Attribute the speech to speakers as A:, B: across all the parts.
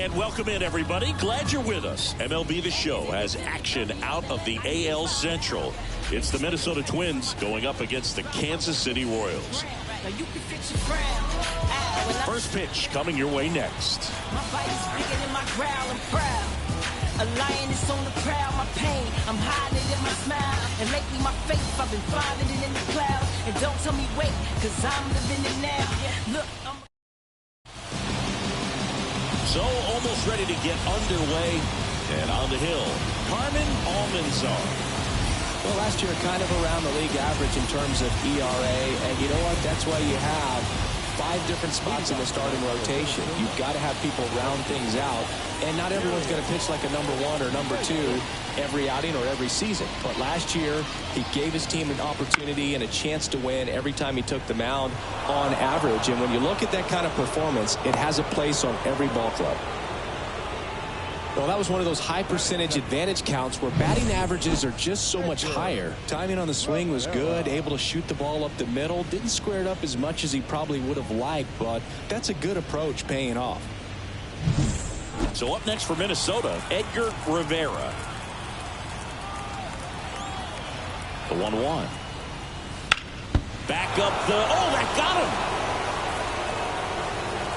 A: And welcome in, everybody. Glad you're with us. MLB The Show has action out of the AL Central. It's the Minnesota Twins going up against the Kansas City Royals. First pitch coming your way next.
B: My body's bigger than my growl, I'm proud. A lion is on the prowl, my pain, I'm hiding it in my smile. And lately my faith, I've been finding it in the clouds. And don't tell me wait, cause I'm living it now. Look, I'm
A: so almost ready to get underway. And on the hill, Carmen Almanzar.
C: Well, last year kind of around the league average in terms of ERA. And you know what? That's why you have 5 different spots in the starting rotation. You've got to have people round things out. And not everyone's going to pitch like a number 1 or number 2 every outing or every season. But last year, he gave his team an opportunity and a chance to win every time he took the mound on average. And when you look at that kind of performance, it has a place on every ball club. Well, that was one of those high percentage advantage counts where batting averages are just so much higher. Timing on the swing was good, able to shoot the ball up the middle. Didn't square it up as much as he probably would have liked, but that's a good approach paying off.
A: So up next for Minnesota, Edgar Rivera. The 1-1. Back up the, oh, that got him.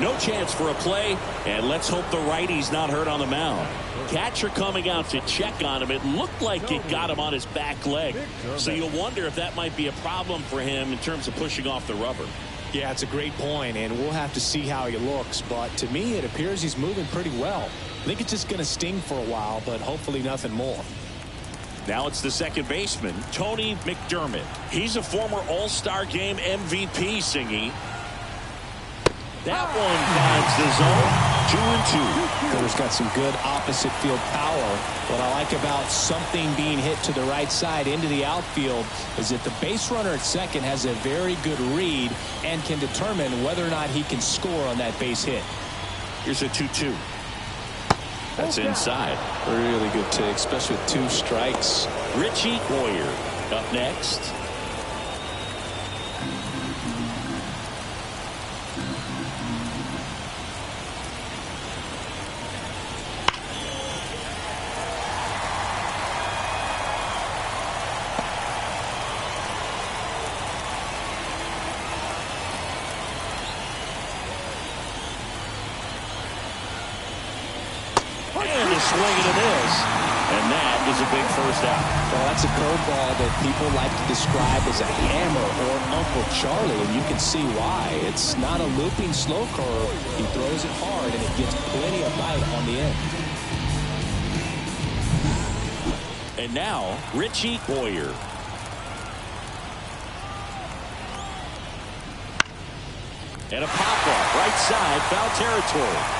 A: No chance for a play, and let's hope the righty's not hurt on the mound. Catcher coming out to check on him. It looked like it got him on his back leg. So you'll wonder if that might be a problem for him in terms of pushing off the rubber.
C: Yeah, it's a great point, and we'll have to see how he looks. But to me, it appears he's moving pretty well. I think it's just going to sting for a while, but hopefully nothing more.
A: Now it's the second baseman, Tony McDermott. He's a former All-Star Game MVP, Singy. That one finds the zone. 2-2.
C: Miller's got some good opposite field power. What I like about something being hit to the right side into the outfield is that the base runner at second has a very good read and can determine whether or not he can score on that base hit.
A: Here's a 2-2. That's inside.
C: Really good take, especially with 2 strikes.
A: Richie Boyer up next. Swing and a miss, and that is a big first out.
C: Well, that's a curveball that people like to describe as a hammer or Uncle Charlie, and you can see why. It's not a looping slow curve. He throws it hard, and it gets plenty of bite on the end.
A: And now, Richie Boyer. And a pop-off, right side, foul territory.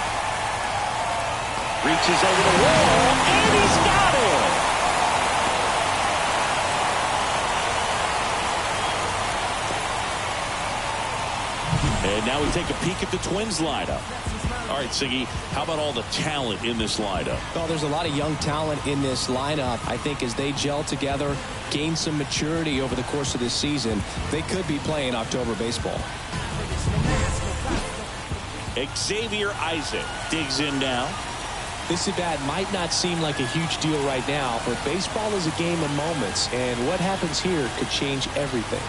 A: Reaches over the wall, and he's got it! And now we take a peek at the Twins lineup. All right, Siggy, how about all the talent in this lineup?
C: Well, there's a lot of young talent in this lineup. I think as they gel together, gain some maturity over the course of this season, they could be playing October baseball.
A: Xavier Isaac digs in now.
C: This at-bat might not seem like a huge deal right now, but baseball is a game of moments, and what happens here could change everything.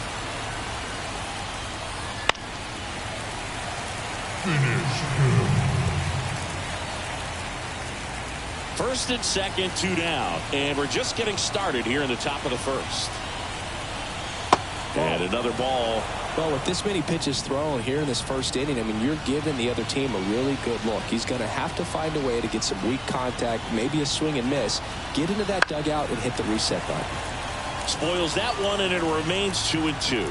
A: First and second, 2 down, and we're just getting started here in the top of the first. And another ball.
C: Well, with this many pitches thrown here in this first inning, I mean, you're giving the other team a really good look. He's going to have to find a way to get some weak contact, maybe a swing and miss, get into that dugout and hit the reset button.
A: Spoils that one, and it remains 2-2.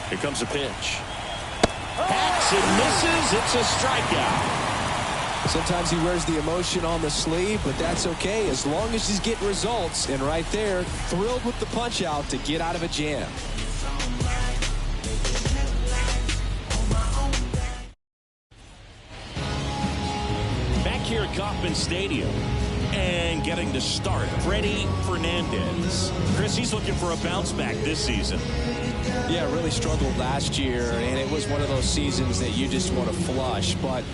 A: Here comes a pitch. Hacks and misses. It's a strikeout.
C: Sometimes he wears the emotion on the sleeve, but that's okay as long as he's getting results. And right there, thrilled with the punch out to get out of a jam.
A: Back here at Kauffman Stadium. And getting to start, Freddie Fernandez. Chris, he's looking for a bounce back this season.
C: Yeah, really struggled last year, and it was one of those seasons that you just want to flush. But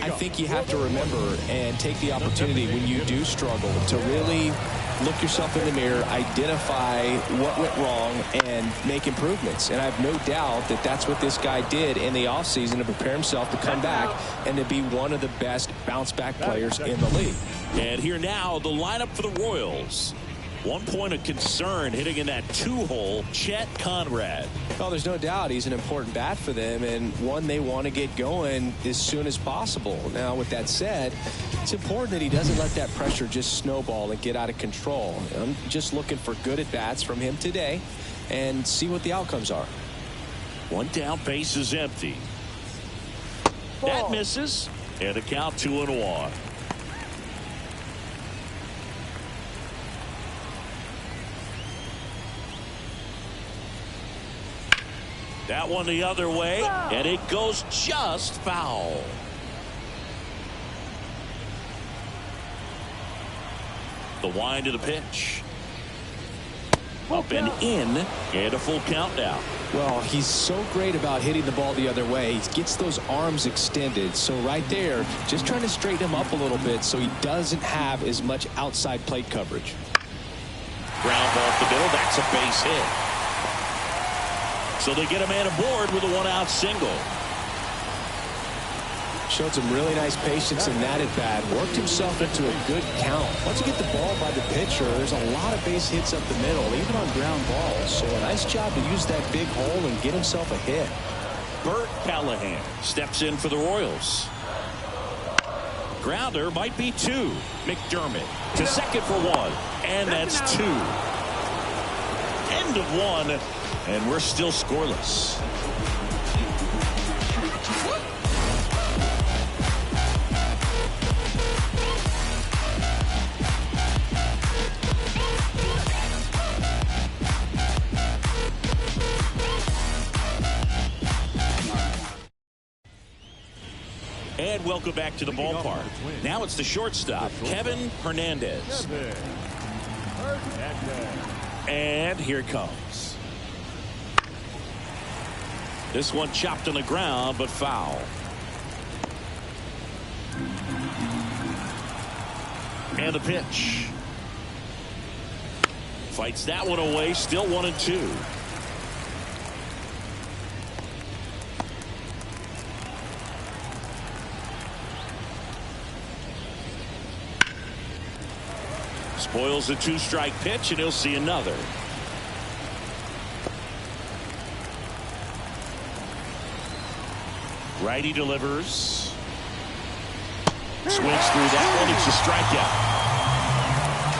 C: I think you have to remember and take the opportunity when you do struggle to really look yourself in the mirror, identify what went wrong, and make improvements. And I have no doubt that that's what this guy did in the offseason to prepare himself to come back and to be one of the best bounce-back players in the league.
A: And here now, the lineup for the Royals. 1 point of concern hitting in that 2-hole, Chet Conrad.
C: Well, there's no doubt he's an important bat for them, and one they want to get going as soon as possible. Now, with that said, it's important that he doesn't let that pressure just snowball and get out of control. I'm just looking for good at-bats from him today and see what the outcomes are.
A: 1 down, base is empty. That misses, and a count 2-1. That one the other way, and it goes just foul. The wind of the pitch. Up and in, and a full count now.
C: Well, he's so great about hitting the ball the other way. He gets those arms extended. So right there, just trying to straighten him up a little bit so he doesn't have as much outside plate coverage.
A: Ground ball to the middle. That's a base hit. So they get a man aboard with a 1-out single.
C: Showed some really nice patience in that at bat. Worked himself into a good count. Once you get the ball by the pitcher, there's a lot of base hits up the middle, even on ground balls. So a nice job to use that big hole and get himself a hit.
A: Bert Callahan steps in for the Royals. Grounder might be 2. McDermott to second for 1. And that's 2. End of 1. And we're still scoreless. And welcome back to the ballpark. Now it's the shortstop, Kevin Hernandez. And here it comes. This one chopped on the ground, but foul. And the pitch. Fights that one away, still 1-2. Spoils a 2-strike pitch, and he'll see another. Righty delivers. Swings through that one. It's a strikeout.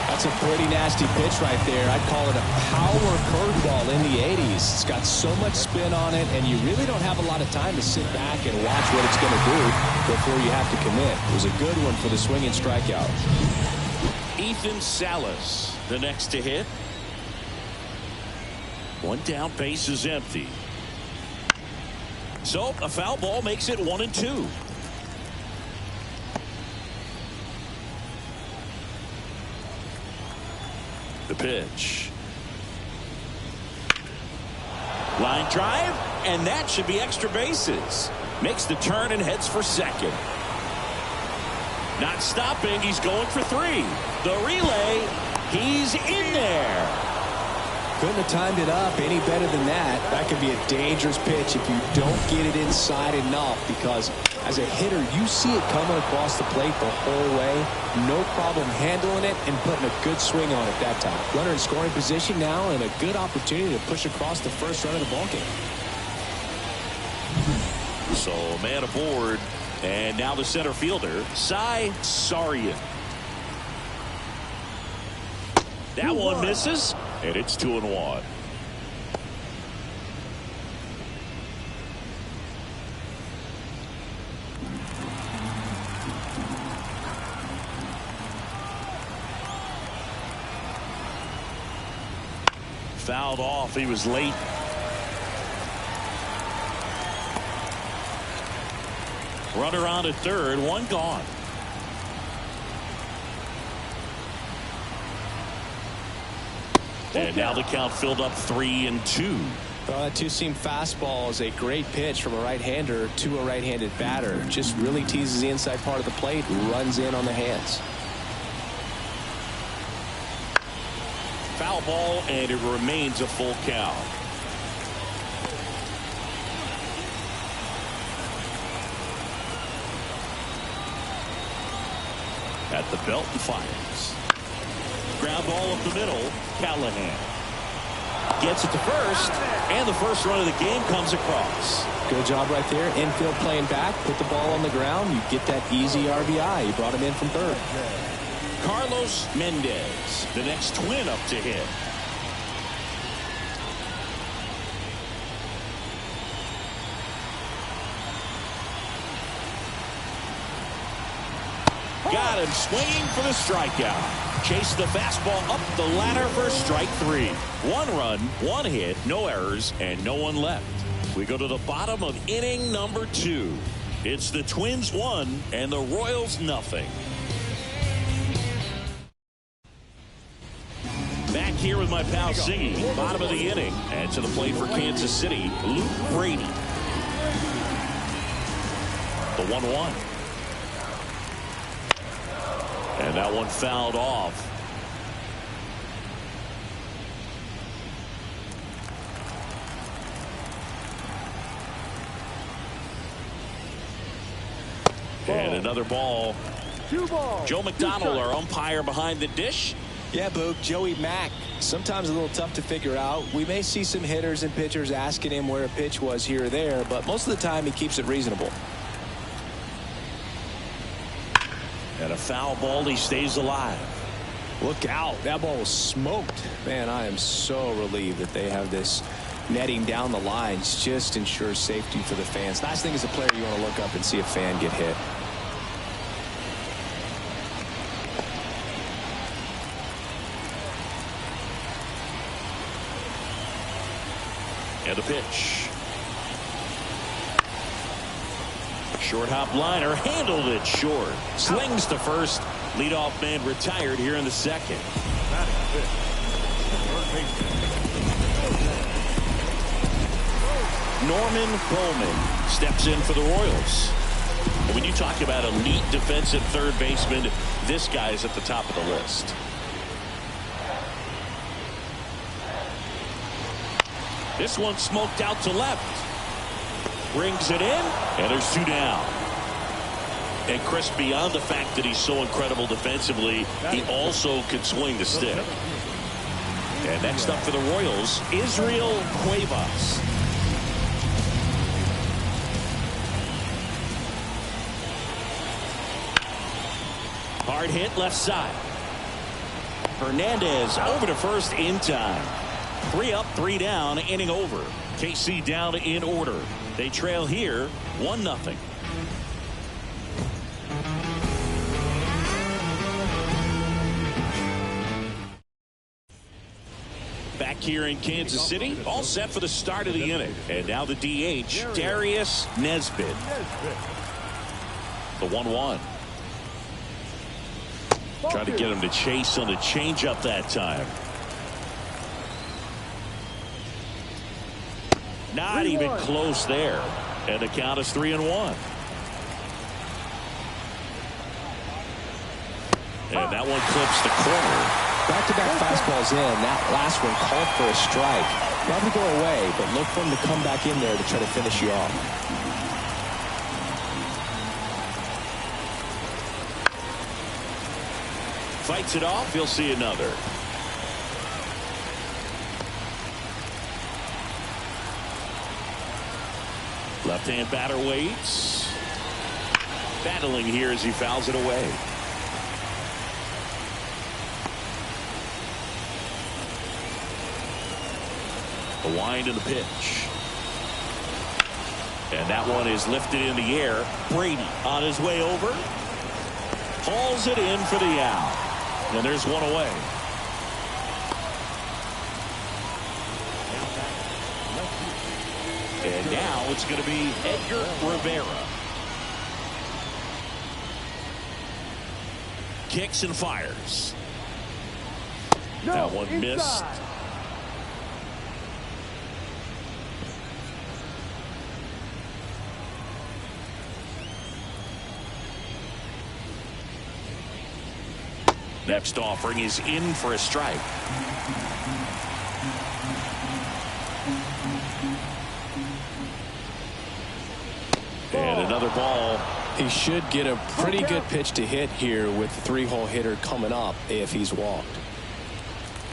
C: That's a pretty nasty pitch right there. I'd call it a power curveball in the 80s. It's got so much spin on it, and you really don't have a lot of time to sit back and watch what it's going to do before you have to commit. It was a good one for the swinging strikeout.
A: Ethan Salas, the next to hit. 1 down, base is empty. So a foul ball makes it 1-2. The pitch. Line drive, and that should be extra bases. Makes the turn and heads for second. Not stopping, he's going for 3. The relay, he's in there.
C: Couldn't have timed it up any better than that. That could be a dangerous pitch if you don't get it inside enough, because as a hitter, you see it coming across the plate the whole way. No problem handling it and putting a good swing on it that time. Runner in scoring position now, and a good opportunity to push across the first run of the ballgame.
A: So man aboard, and now the center fielder, Cy Sarian. That one misses, and it's 2-1. Fouled off. He was late. Runner on at third, 1 gone. And now the count filled up 3-2.
C: Well, that two-seam fastball is a great pitch from a right-hander to a right-handed batter. Just really teases the inside part of the plate, runs in on the hands.
A: Foul ball, and it remains a full count. At the belt and fires. Ground ball up the middle. Callahan gets it to first, and the first run of the game comes across.
C: Good job right there. Infield playing back, put the ball on the ground. You get that easy RBI. You brought him in from third.
A: Carlos Mendez, the next Twin up to hit. Got him swinging for the strikeout. Chase the fastball up the ladder for strike 3. 1 run, 1 hit, no errors, and no one left. We go to the bottom of inning number 2. It's the Twins 1 and the Royals nothing. Back here with my pal Siggy, bottom of the inning, and to the plate for Kansas City, Luke Brady. The 1-1. And that one fouled off. And another ball.
D: 2 balls.
A: Joe McDonald, our umpire behind the dish.
C: Yeah, Boog, Joey Mack, sometimes a little tough to figure out. We may see some hitters and pitchers asking him where a pitch was here or there, but most of the time he keeps it reasonable.
A: And a foul ball, he stays alive.
C: Look out. That ball was smoked. Man, I am so relieved that they have this netting down the lines. Just ensures safety for the fans. Last thing as a player, you want to look up and see a fan get hit.
A: And the pitch. Short hop liner, handled it short. Slings to first. Leadoff man retired here in the second. Norman Bowman steps in for the Royals. And when you talk about elite defensive third baseman, this guy is at the top of the list. This one smoked out to left. Brings it in, and there's 2 down. And Chris, beyond the fact that he's so incredible defensively, he also can swing the stick. And next up for the Royals, Israel Cuevas. Hard hit left side. Hernandez over to first in time. 3 up, 3 down, inning over. KC down in order. They trail here 1-0. Back here in Kansas City, all set for the start of the inning. And now the DH, Darius Nesbitt. The 1-1. Trying to get him to chase on the changeup that time. Not even close there. And the count is 3-1. And that one clips the corner.
C: Back-to-back fastballs in. That last one called for a strike. Probably go away, but look for him to come back in there to try to finish you off.
A: Fights it off. He'll see another. Left-hand batter waits. Battling here as he fouls it away. The wind and the pitch. And that one is lifted in the air. Brady on his way over. Hauls it in for the out. And there's one away. And now it's going to be Edgar Rivera. Kicks and fires. That one missed. Next offering is in for a strike. And another ball.
C: He should get a pretty good pitch to hit here with the 3-hole hitter coming up if he's walked.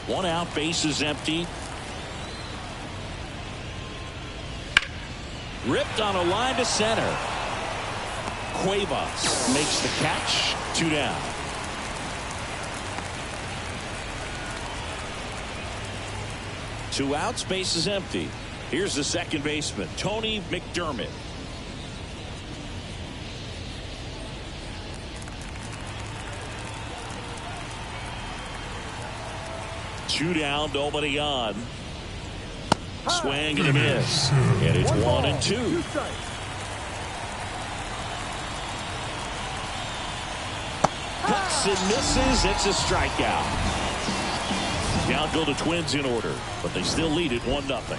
A: 1 out, bases empty. Ripped on a line to center. Cuevas makes the catch. 2 down. Two outs, bases empty. Here's the second baseman, Tony McDermott. Two down, nobody on. Swing and a miss. And it's 1-2. Hooks and misses. It's a strikeout. Down go the Twins in order, but they still lead it 1-0.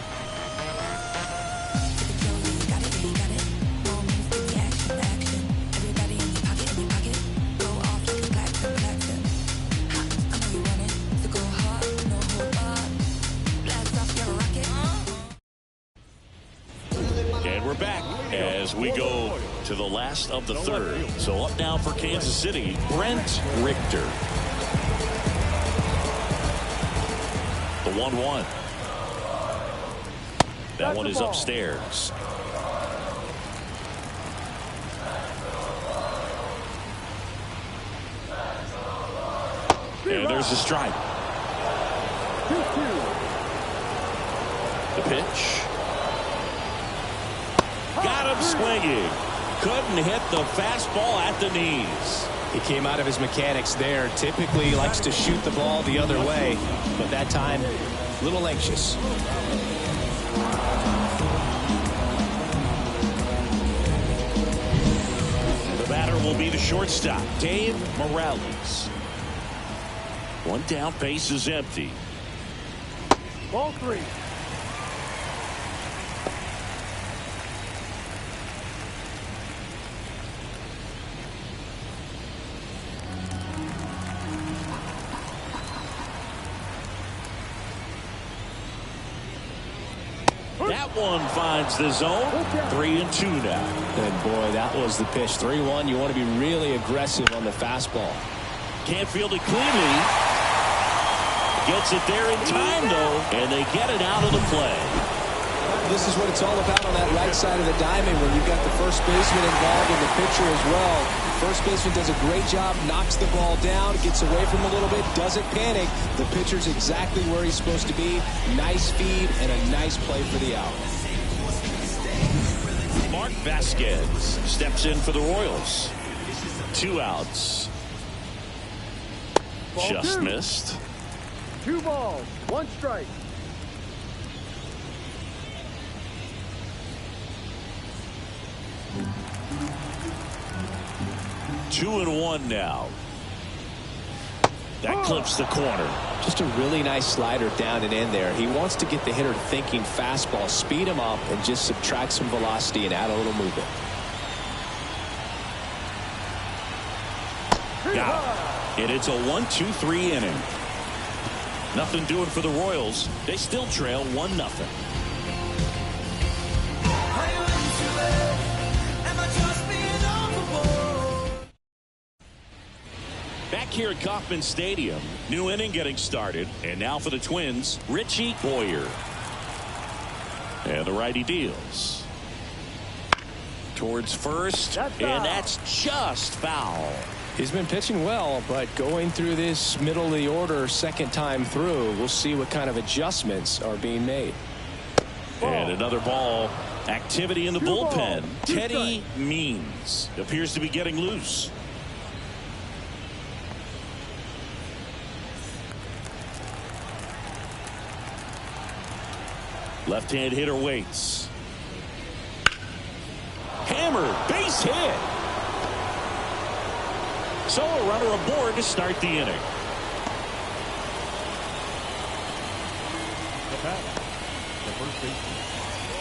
A: And we're back as we go to the last of the third. So up now for Kansas City, Brent Richter. The 1-1. That one is upstairs. And there's a strike. The pitch. Got him swinging. Couldn't hit the fastball at the knees.
C: He came out of his mechanics there. Typically he likes to shoot the ball the other way, but that time a little anxious.
A: The batter will be the shortstop, Dave Morales. 1 down, base is empty.
D: Ball 3.
A: That one finds the zone. 3-2 now.
C: And boy, that was the pitch. 3-1. You want to be really aggressive on the fastball.
A: Can't field it cleanly. Gets it there in time, though, and they get it out of the play.
C: This is what it's all about on that right side of the diamond when you've got the first baseman involved and the pitcher as well. First baseman does a great job, knocks the ball down, gets away from him a little bit, doesn't panic. The pitcher's exactly where he's supposed to be. Nice feed and a nice play for the out.
A: Mark Vasquez steps in for the Royals. 2 outs. Just missed.
D: 2 balls, 1 strike.
A: Two and 1 now. That clips the corner.
C: Just a really nice slider down and in there. He wants to get the hitter thinking fastball, speed him up, and just subtract some velocity and add a little movement.
A: Got it. And it's a 1-2-3 inning. Nothing doing for the Royals. They still trail 1-0. Back here at Kauffman Stadium, new inning getting started, and now for the Twins, Richie Boyer. And the righty deals towards first, and that's just foul.
C: He's been pitching well, but going through this middle of the order second time through, we'll see what kind of adjustments are being made.
A: And another ball. Activity in the bullpen. Teddy Means appears to be getting loose. Left-hand hitter waits. Hammer, base hit. So a runner aboard to start the inning.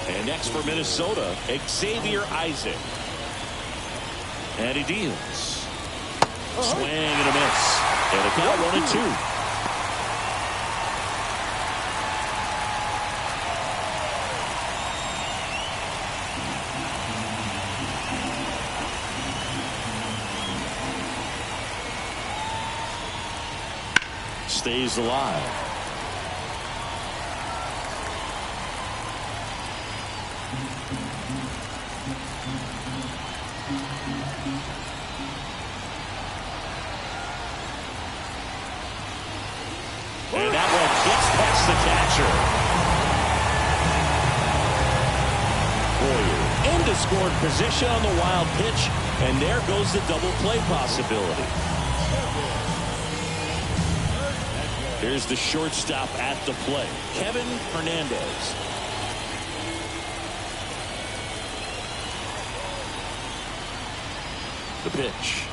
A: And next for Minnesota, Xavier Isaac. And he deals. Swing and a miss. And the count 1-2. Stays alive. And that one gets past the catcher. Boyer into scored position on the wild pitch, and there goes the double play possibility. Here's the shortstop at the plate, Kevin Hernandez. The pitch.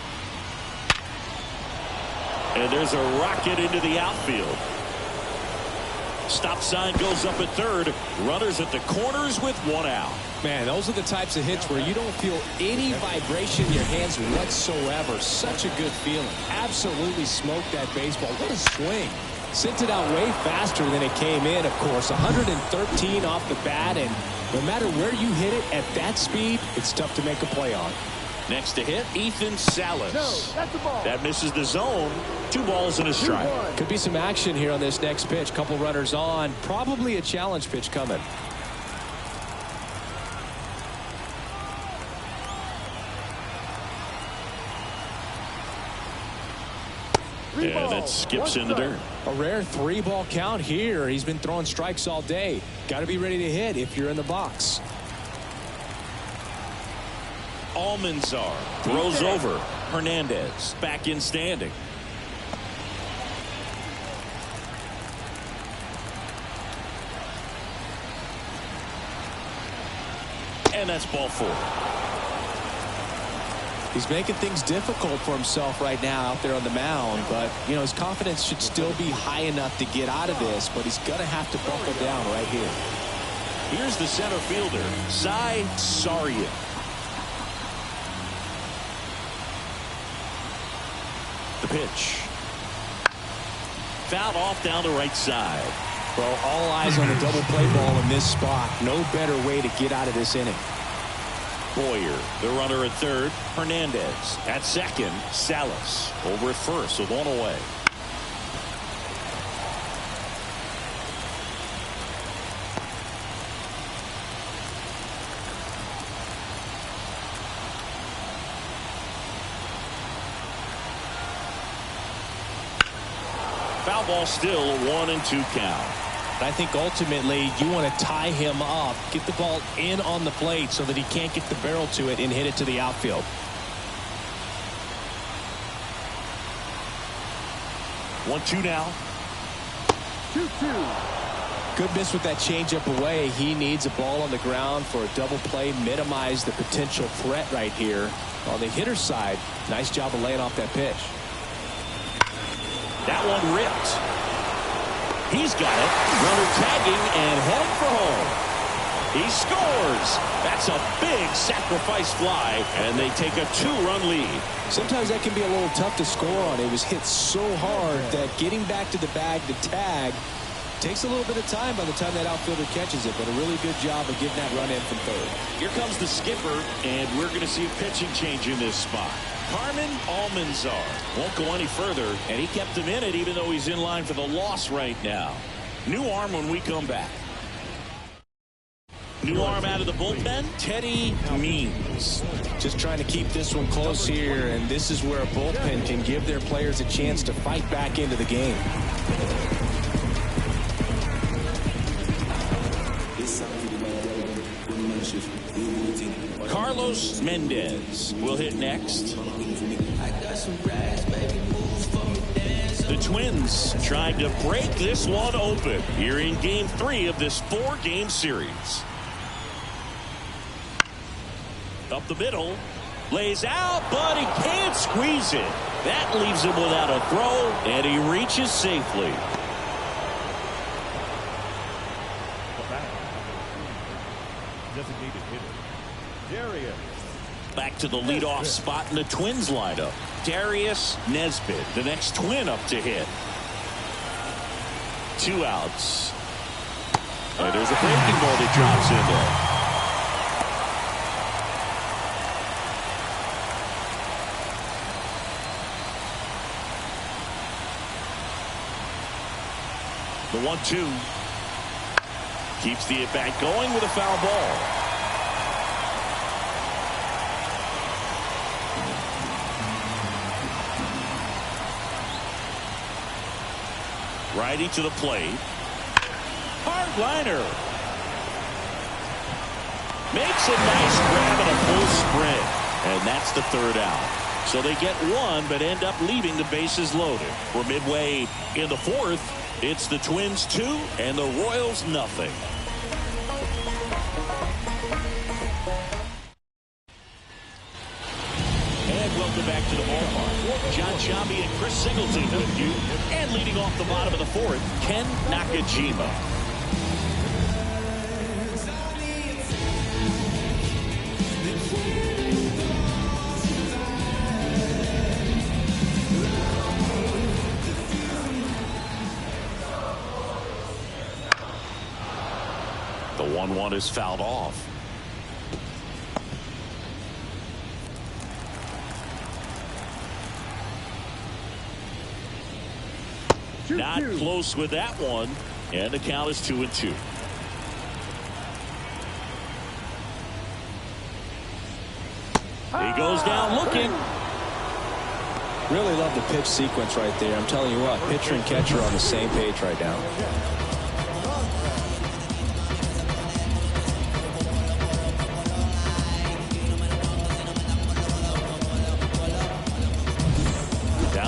A: And there's a rocket into the outfield. Stop sign goes up at third. Runners at the corners with one out.
C: Man, those are the types of hits where you don't feel any vibration in your hands whatsoever. Such a good feeling. Absolutely smoked that baseball. What a swing. Sent it out way faster than it came in, of course. 113 off the bat, and no matter where you hit it at that speed, it's tough to make a play on.
A: Next to hit, Ethan Salas.
D: No, that's a ball.
A: That misses the zone. 2 balls and a strike.
C: Could be some action here on this next pitch. Couple runners on. Probably a challenge pitch coming.
A: And that skips in the dirt.
C: A rare 3-ball count here. He's been throwing strikes all day. Got to be ready to hit if you're in the box.
A: Almanzar throws over. Hernandez back in standing. And that's ball 4.
C: He's making things difficult for himself right now out there on the mound, but you know his confidence should still be high enough to get out of this, but he's gonna have to buckle down right here.
A: Here's the center fielder, Cy Saria. The pitch. Fouled off down the right side.
C: Well, all eyes on the double play ball in this spot. No better way to get out of this inning.
A: Boyer, the runner at third. Hernandez at second. Salas over at first with one away. Foul ball still, 1-2 count.
C: I think ultimately you want to tie him up, get the ball in on the plate so that he can't get the barrel to it and hit it to the outfield.
A: 1-2 now.
D: 2-2.
C: Good miss with that changeup away. He needs a ball on the ground for a double play, minimize the potential threat right here. On the hitter's side, nice job of laying off that pitch.
A: That one ripped. He's got it. Runner tagging and heading for home. He scores. That's a big sacrifice fly, and they take a 2-run lead.
C: Sometimes that can be a little tough to score on. It was hit so hard that getting back to the bag to tag takes a little bit of time by the time that outfielder catches it, but a really good job of getting that run in from third.
A: Here comes the skipper, and we're going to see a pitching change in this spot. Carmen Almanzar won't go any further, and he kept him in it even though he's in line for the loss right now. New arm when we come back. New arm out of the bullpen, Teddy Means.
C: Just trying to keep this one close here, and this is where a bullpen can give their players a chance to fight back into the game.
A: Carlos Mendez will hit next. The Twins trying to break this one open here in Game 3 of this 4-game series. Up the middle, lays out, but he can't squeeze it. That leaves him without a throw, and he reaches safely.
E: Designated hitter, Darius
A: Back to the leadoff spot in the Twins lineup. Darius Nesbitt, the next Twin up to hit. 2 outs. And there's a breaking ball that drops in there. The 1-2 keeps the at-bat going with a foul ball. Righty to the plate. Hard liner. Makes a nice grab and a full sprint. And that's the 3rd out. So they get 1 but end up leaving the bases loaded. We're midway in the 4th. It's the Twins 2 and the Royals nothing. And welcome back to the ballpark. Jon Sciambi and Chris Singleton with you. And leading off the bottom of the 4th, Ken Nakajima. The 1-1 is fouled off. Not close with that one. And the count is 2-2. He goes down looking.
C: Really love the pitch sequence right there. I'm telling you what, pitcher and catcher are on the same page right now.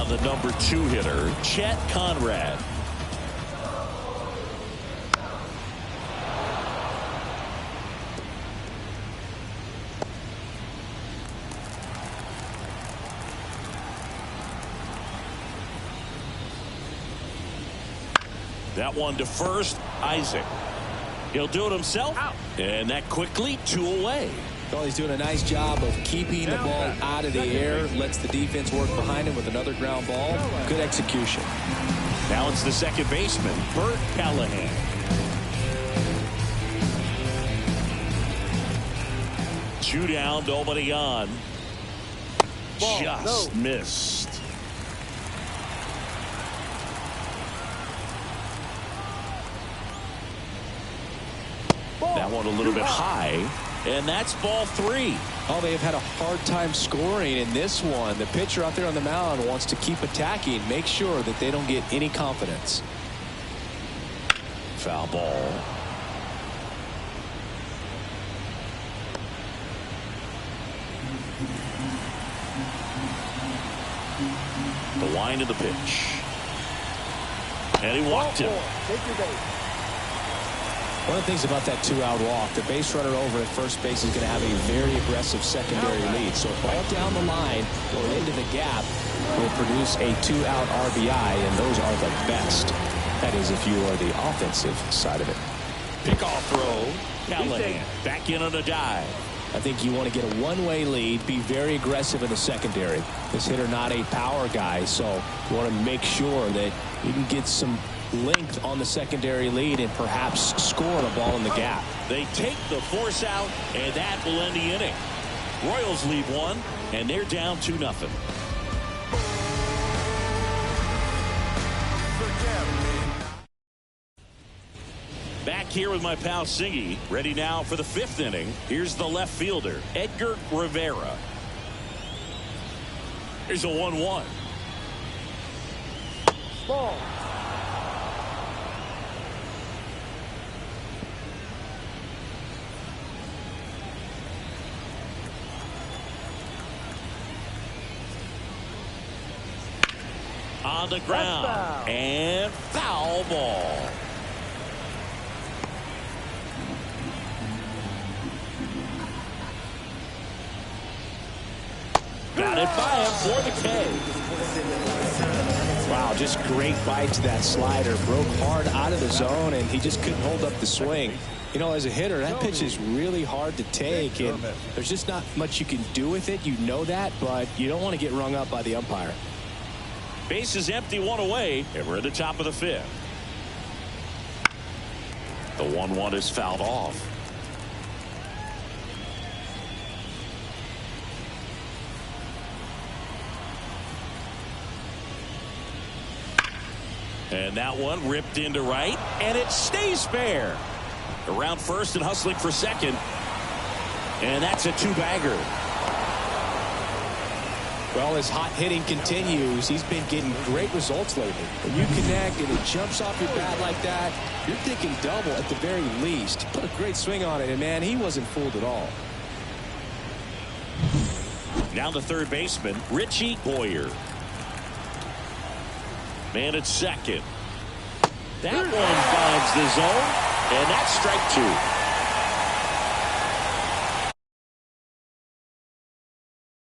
A: The number 2 hitter, Chet Conrad. That one to first, Isaac. He'll do it himself. Out. And that quickly 2 away.
C: Well, he's doing a nice job of keeping the ball out of the air. Lets the defense work behind him with another ground ball. Good execution.
A: Now it's the second baseman, Bert Callahan. Two down, nobody on. Just missed. That one a little bit high. And that's ball 3.
C: Oh, they have had a hard time scoring in this one. The pitcher out there on the mound wants to keep attacking, make sure that they don't get any confidence.
A: Foul ball. The wind of the pitch. And he walked him.
D: Take your base.
C: One of the things about that 2-out walk, the base runner over at first base is going to have a very aggressive secondary lead. So a ball down the line or into the gap will produce a 2-out RBI, and those are the best. That is if you are the offensive side of it.
A: Pickoff throw. Callahan back in on a dive.
C: I think you want to get a one-way lead, be very aggressive in the secondary. This hitter not a power guy, so you want to make sure that you can get some length on the secondary lead and perhaps score a ball in the gap.
A: They take the force out, and that will end the inning. Royals lead 1, and they're down 2-0. Back here with my pal Singy, ready now for the 5th inning. Here's the left fielder, Edgar Rivera. Here's a 1-1.
D: Ball.
A: On the ground.
D: Foul.
A: And foul ball. Got it by him for the K.
C: Wow, just great bite to that slider. Broke hard out of the zone, and he just couldn't hold up the swing. You know, as a hitter, that pitch is really hard to take, and there's just not much you can do with it. You know that, but you don't want to get rung up by the umpire.
A: Base is empty, one away, and we're at the top of the fifth. The 1-1 is fouled off. And that one ripped into right, and it stays fair. Around first and hustling for second. And that's a two-bagger.
C: Well, as hot hitting continues, he's been getting great results lately. When you connect and it jumps off your bat like that, you're thinking double at the very least. Put a great swing on it, and man, he wasn't fooled at all.
A: Now the third baseman, Richie Boyer. Man at second. That one finds the zone, and that's strike two.